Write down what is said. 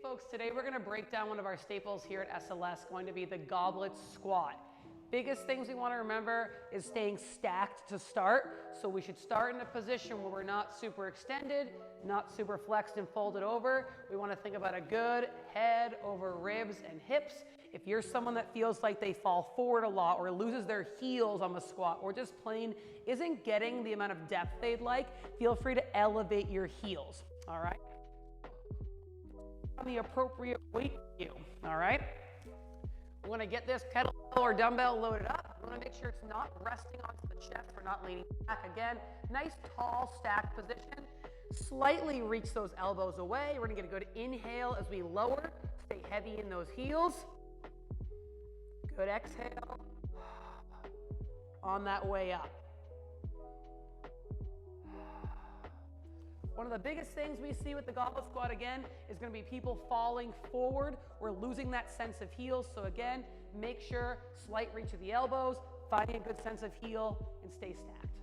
folks, today we're going to break down one of our staples here at SLS, going to be the Goblet Squat. Biggest things we want to remember is staying stacked to start. So we should start in a position where we're not super extended, not super flexed and folded over. We want to think about a good head over ribs and hips. If you're someone that feels like they fall forward a lot or loses their heels on the squat or just plain isn't getting the amount of depth they'd like, feel free to elevate your heels, all right? On the appropriate weight for you, all right? We want to get this kettlebell or dumbbell loaded up. We want to make sure it's not resting onto the chest. We're not leaning back. Again, nice tall stacked position. Slightly reach those elbows away. We're going to get a good inhale as we lower. Stay heavy in those heels. Good exhale. On that way up. One of the biggest things we see with the goblet squat again is going to be people falling forward. We're losing that sense of heel. So again, make sure slight reach of the elbows, finding a good sense of heel, and stay stacked.